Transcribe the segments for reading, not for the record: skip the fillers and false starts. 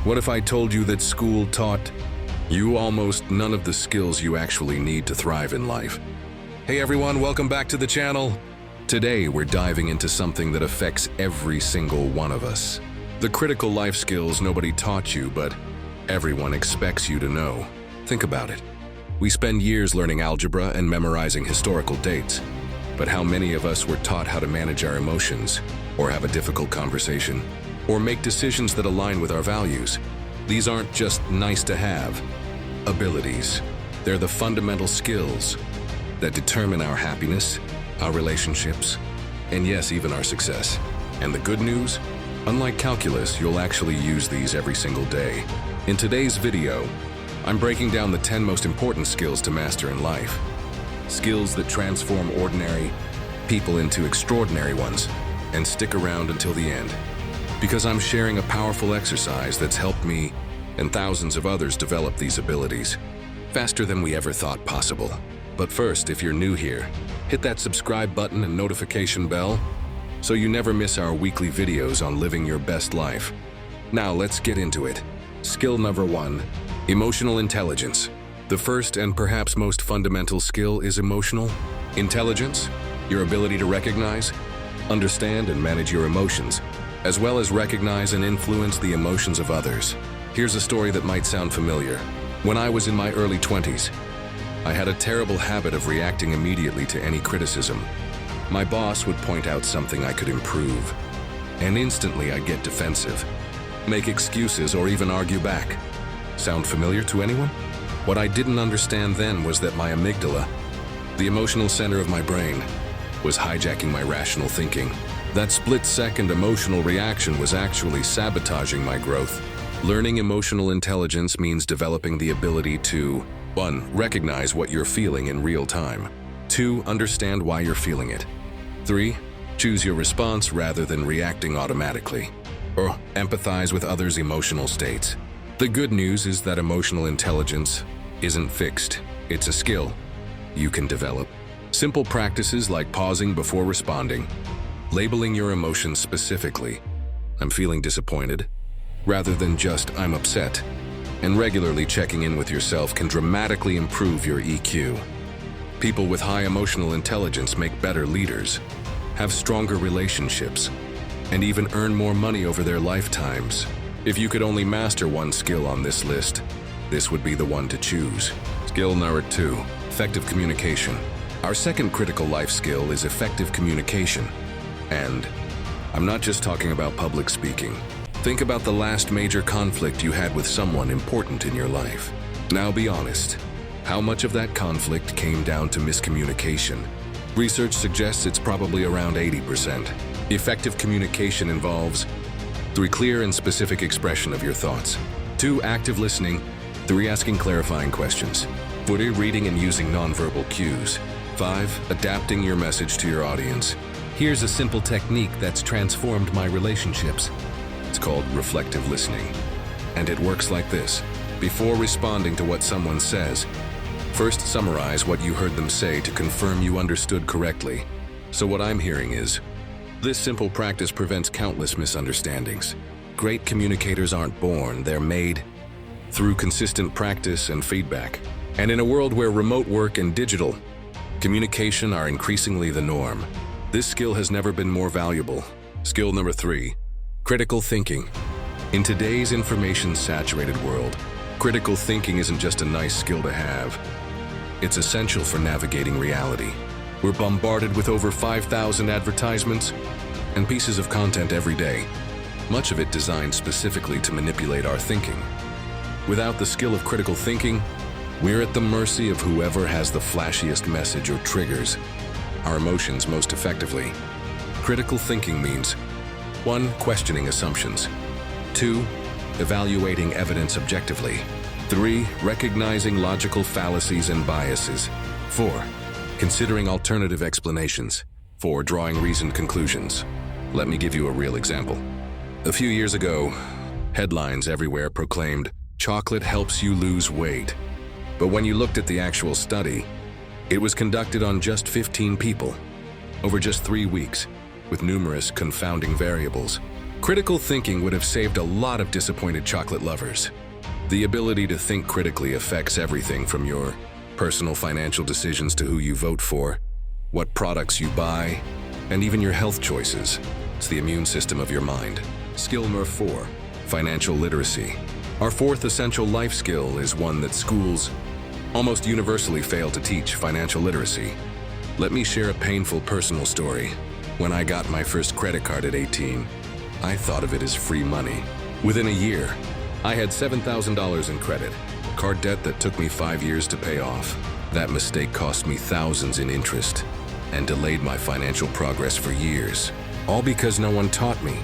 What if I told you that school taught you almost none of the skills you actually need to thrive in life? Hey everyone, welcome back to the channel. Today we're diving into something that affects every single one of us. The critical life skills nobody taught you, but everyone expects you to know. Think about it. We spend years learning algebra and memorizing historical dates. But how many of us were taught how to manage our emotions, or have a difficult conversation, or make decisions that align with our values? These aren't just nice to have abilities. They're the fundamental skills that determine our happiness, our relationships, and yes, even our success. And the good news? Unlike calculus, you'll actually use these every single day. In today's video, I'm breaking down the 10 most important skills to master in life. Skills that transform ordinary people into extraordinary ones and stick around until the end. Because I'm sharing a powerful exercise that's helped me and thousands of others develop these abilities faster than we ever thought possible. But first, if you're new here, hit that subscribe button and notification bell so you never miss our weekly videos on living your best life. Now let's get into it. Skill number 1, emotional intelligence. The first and perhaps most fundamental skill is emotional intelligence, your ability to recognize, understand, and manage your emotions, as well as recognize and influence the emotions of others. Here's a story that might sound familiar. When I was in my early 20s, I had a terrible habit of reacting immediately to any criticism. My boss would point out something I could improve, and instantly I'd get defensive, make excuses, or even argue back. Sound familiar to anyone? What I didn't understand then was that my amygdala, the emotional center of my brain, was hijacking my rational thinking. That split-second emotional reaction was actually sabotaging my growth. Learning emotional intelligence means developing the ability to 1. Recognize what you're feeling in real time. 2. Understand why you're feeling it. 3. Choose your response rather than reacting automatically. Or empathize with others' emotional states. The good news is that emotional intelligence isn't fixed. It's a skill you can develop. Simple practices like pausing before responding, labeling your emotions specifically, I'm feeling disappointed, rather than just I'm upset, and regularly checking in with yourself can dramatically improve your EQ. People with high emotional intelligence make better leaders, have stronger relationships, and even earn more money over their lifetimes. If you could only master one skill on this list, this would be the one to choose. Skill number 2, effective communication. Our second critical life skill is effective communication. And I'm not just talking about public speaking. Think about the last major conflict you had with someone important in your life. Now be honest, how much of that conflict came down to miscommunication? Research suggests it's probably around 80%. Effective communication involves 3. Clear and specific expression of your thoughts. 2. Active listening. 3. Asking clarifying questions. 4. Reading and using nonverbal cues. 5. Adapting your message to your audience. Here's a simple technique that's transformed my relationships. It's called reflective listening. And it works like this. Before responding to what someone says, first summarize what you heard them say to confirm you understood correctly. So what I'm hearing is, this simple practice prevents countless misunderstandings. Great communicators aren't born, they're made through consistent practice and feedback. And in a world where remote work and digital communication are increasingly the norm, this skill has never been more valuable. Skill number 3, critical thinking. In today's information-saturated world, critical thinking isn't just a nice skill to have. It's essential for navigating reality. We're bombarded with over 5,000 advertisements and pieces of content every day, much of it designed specifically to manipulate our thinking. Without the skill of critical thinking, we're at the mercy of whoever has the flashiest message or triggers our emotions most effectively. Critical thinking means 1. Questioning assumptions. 2. Evaluating evidence objectively. 3. Recognizing logical fallacies and biases. 4. Considering alternative explanations. 4. Drawing reasoned conclusions. Let me give you a real example. A few years ago, headlines everywhere proclaimed, "Chocolate helps you lose weight." But when you looked at the actual study, it was conducted on just 15 people, over just 3 weeks, with numerous confounding variables. Critical thinking would have saved a lot of disappointed chocolate lovers. The ability to think critically affects everything from your personal financial decisions to who you vote for, what products you buy, and even your health choices. It's the immune system of your mind. Skill number 4, financial literacy. Our fourth essential life skill is one that schools almost universally fail to teach: financial literacy. Let me share a painful personal story. When I got my first credit card at 18, I thought of it as free money. Within a year, I had $7,000 in credit, card debt that took me 5 years to pay off. That mistake cost me thousands in interest and delayed my financial progress for years, all because no one taught me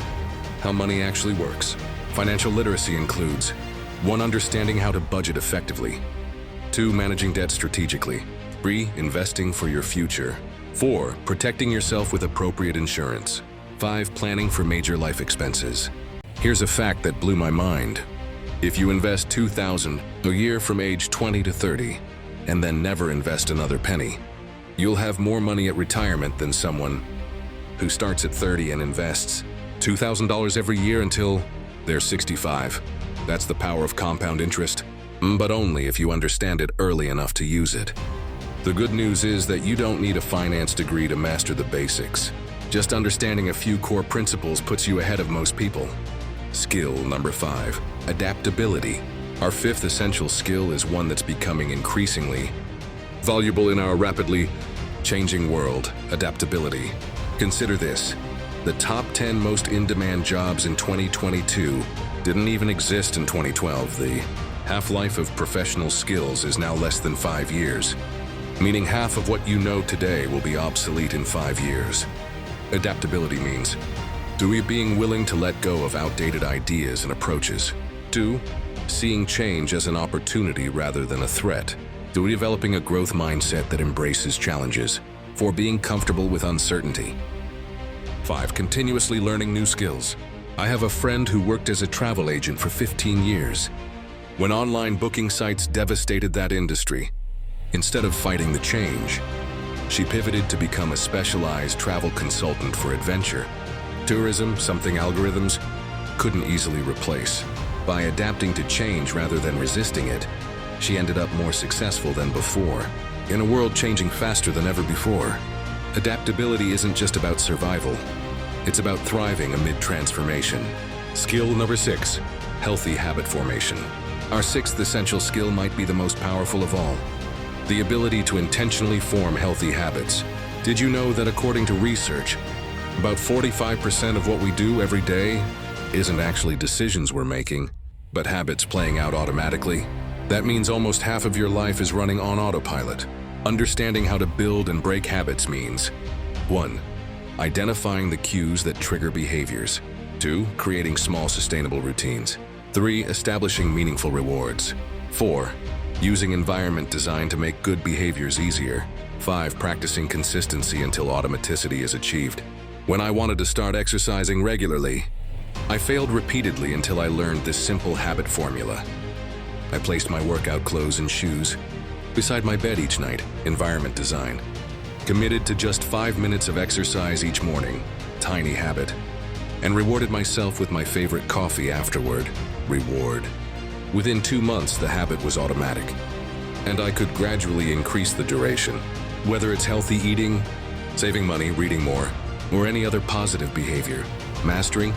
how money actually works. Financial literacy includes 1. Understanding how to budget effectively. 2. Managing debt strategically. 3. Investing for your future. 4. Protecting yourself with appropriate insurance. 5. Planning for major life expenses. Here's a fact that blew my mind. If you invest $2,000 a year from age 20 to 30, and then never invest another penny, you'll have more money at retirement than someone who starts at 30 and invests $2,000 every year until they're 65. That's the power of compound interest, but only if you understand it early enough to use it. The good news is that you don't need a finance degree to master the basics. Just understanding a few core principles puts you ahead of most people. Skill number 5, adaptability. Our fifth essential skill is one that's becoming increasingly valuable in our rapidly changing world: adaptability. Consider this: the top 10 most in-demand jobs in 2022 didn't even exist in 2012. The half-life of professional skills is now less than 5 years, meaning half of what you know today will be obsolete in 5 years. Adaptability means being willing to let go of outdated ideas and approaches. 2. Seeing change as an opportunity rather than a threat. 3. Developing a growth mindset that embraces challenges. 4. Being comfortable with uncertainty. 5. Continuously learning new skills. I have a friend who worked as a travel agent for 15 years. When online booking sites devastated that industry, instead of fighting the change, she pivoted to become a specialized travel consultant for adventure tourism, something algorithms couldn't easily replace. By adapting to change rather than resisting it, she ended up more successful than before, in a world changing faster than ever before. Adaptability isn't just about survival, it's about thriving amid transformation. Skill number 6, healthy habit formation. Our sixth essential skill might be the most powerful of all: the ability to intentionally form healthy habits. Did you know that according to research, about 45% of what we do every day isn't actually decisions we're making, but habits playing out automatically? That means almost half of your life is running on autopilot. Understanding how to build and break habits means: 1. Identifying the cues that trigger behaviors. 2. Creating small, sustainable routines. 3. Establishing meaningful rewards. 4. Using environment design to make good behaviors easier. 5. Practicing consistency until automaticity is achieved. When I wanted to start exercising regularly, I failed repeatedly until I learned this simple habit formula. I placed my workout clothes and shoes beside my bed each night, environment design. Committed to just 5 minutes of exercise each morning, tiny habit, and rewarded myself with my favorite coffee afterward, reward. Within 2 months, the habit was automatic, and I could gradually increase the duration. Whether it's healthy eating, saving money, reading more, or any other positive behavior, mastering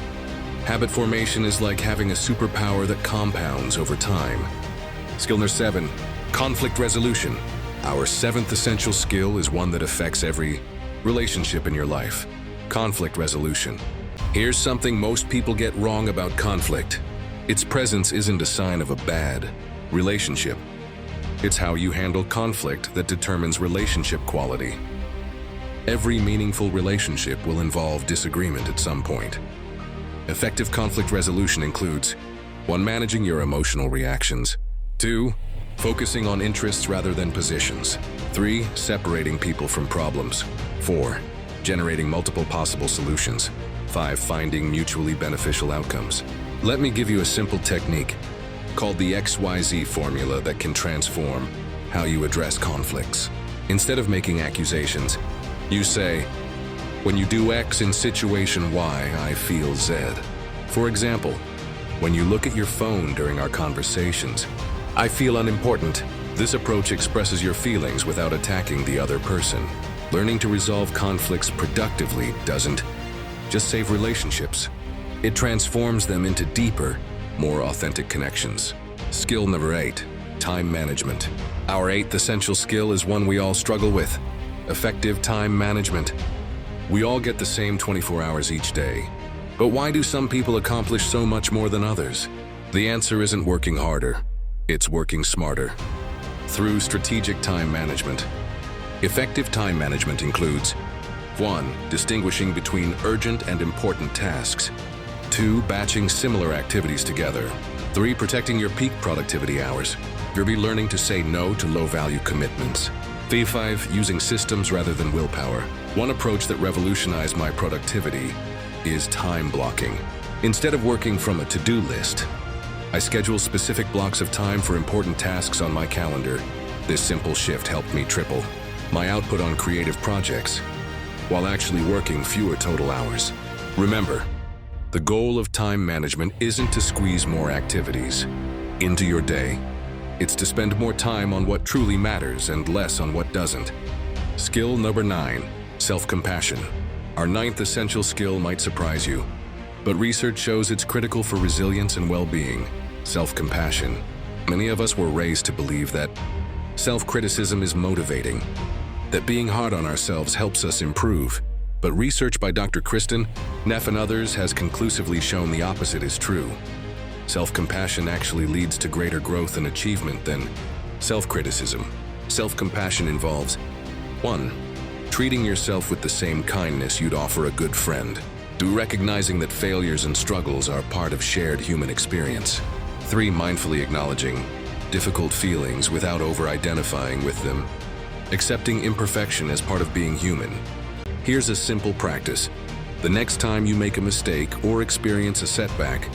habit formation is like having a superpower that compounds over time. Skill number 7, conflict resolution. Our seventh essential skill is one that affects every relationship in your life: conflict resolution. Here's something most people get wrong about conflict: its presence isn't a sign of a bad relationship. It's how you handle conflict that determines relationship quality. Every meaningful relationship will involve disagreement at some point. Effective conflict resolution includes: 1. Managing your emotional reactions. 2. Focusing on interests rather than positions. 3. Separating people from problems. 4. Generating multiple possible solutions. 5. Finding mutually beneficial outcomes. Let me give you a simple technique called the XYZ formula that can transform how you address conflicts. Instead of making accusations, you say, "When you do X in situation Y, I feel Z." For example, when you look at your phone during our conversations, I feel unimportant. This approach expresses your feelings without attacking the other person. Learning to resolve conflicts productively doesn't just save relationships. It transforms them into deeper, more authentic connections. Skill number 8, time management. Our 8th essential skill is one we all struggle with: effective time management. We all get the same 24 hours each day. But why do some people accomplish so much more than others? The answer isn't working harder, it's working smarter. Through strategic time management. Effective time management includes 1. Distinguishing between urgent and important tasks. 2. Batching similar activities together. 3. Protecting your peak productivity hours. You'll be learning to say no to low-value commitments. 5. Using systems rather than willpower. One approach that revolutionized my productivity is time blocking. Instead of working from a to-do list, I schedule specific blocks of time for important tasks on my calendar. This simple shift helped me triple my output on creative projects, while actually working fewer total hours. Remember, the goal of time management isn't to squeeze more activities into your day. It's to spend more time on what truly matters and less on what doesn't. Skill number 9, self-compassion. Our 9th essential skill might surprise you, but research shows it's critical for resilience and well-being. Self-compassion. Many of us were raised to believe that self-criticism is motivating, that being hard on ourselves helps us improve. But research by Dr. Kristen Neff and others has conclusively shown the opposite is true. Self-compassion actually leads to greater growth and achievement than self-criticism. Self-compassion involves 1. Treating yourself with the same kindness you'd offer a good friend. 2. Recognizing that failures and struggles are part of shared human experience. 3. Mindfully acknowledging difficult feelings without over-identifying with them. Accepting imperfection as part of being human. Here's a simple practice. The next time you make a mistake or experience a setback,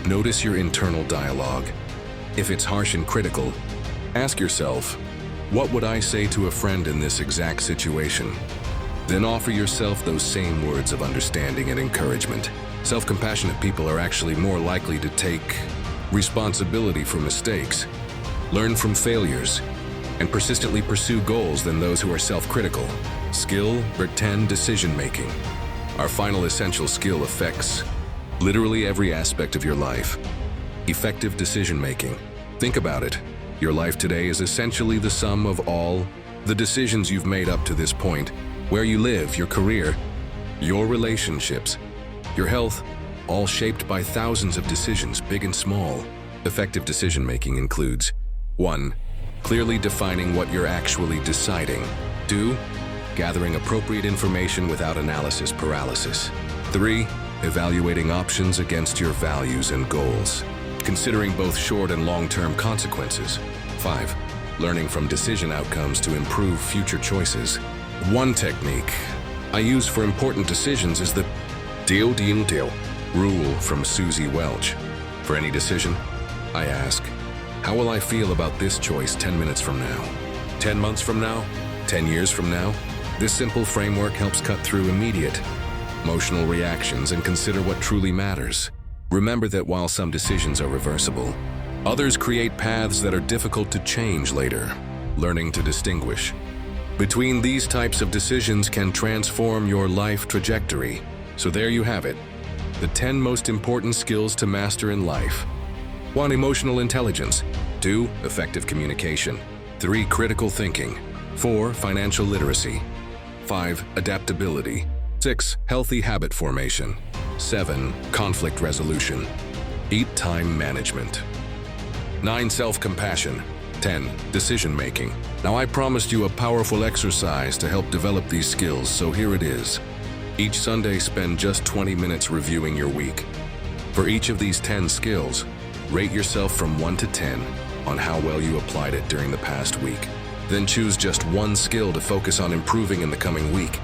notice your internal dialogue. If it's harsh and critical, ask yourself, what would I say to a friend in this exact situation? Then offer yourself those same words of understanding and encouragement. Self-compassionate people are actually more likely to take responsibility for mistakes, learn from failures, and persistently pursue goals than those who are self-critical. Skill number 10, decision-making. Our final essential skill affects literally every aspect of your life. Effective decision-making. Think about it. Your life today is essentially the sum of all the decisions you've made up to this point. Where you live, your career, your relationships, your health, all shaped by thousands of decisions, big and small. Effective decision-making includes 1. Clearly defining what you're actually deciding. 2. Gathering appropriate information without analysis paralysis. 3. Evaluating options against your values and goals, considering both short and long-term consequences. 5. Learning from decision outcomes to improve future choices. One technique I use for important decisions is the deal rule from Susie Welch. For any decision, I ask, how will I feel about this choice 10 minutes from now? 10 months from now? 10 years from now? This simple framework helps cut through immediate emotional reactions and consider what truly matters. Remember that while some decisions are reversible, others create paths that are difficult to change later. Learning to distinguish between these types of decisions can transform your life trajectory. So there you have it, the 10 most important skills to master in life. 1. Emotional intelligence. 2. Effective communication. 3. Critical thinking. 4. Financial literacy. 5. Adaptability. 6. Healthy habit formation. 7. Conflict resolution. 8. Time management. 9. Self-compassion. 10. Decision-making. Now I promised you a powerful exercise to help develop these skills, so here it is. Each Sunday, spend just 20 minutes reviewing your week. For each of these 10 skills, rate yourself from 1 to 10 on how well you applied it during the past week. Then choose just one skill to focus on improving in the coming week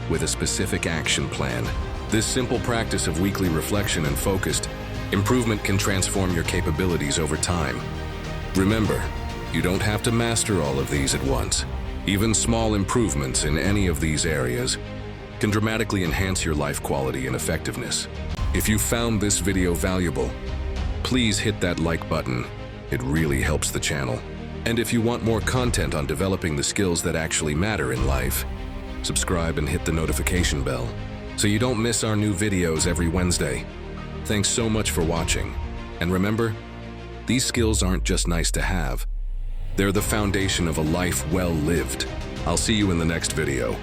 with a specific action plan. This simple practice of weekly reflection and focused improvement can transform your capabilities over time. Remember, you don't have to master all of these at once. Even small improvements in any of these areas can dramatically enhance your life quality and effectiveness. If you found this video valuable, please hit that like button. It really helps the channel. And if you want more content on developing the skills that actually matter in life, subscribe and hit the notification bell so you don't miss our new videos every Wednesday. Thanks so much for watching. And remember, these skills aren't just nice to have. They're the foundation of a life well lived. I'll see you in the next video.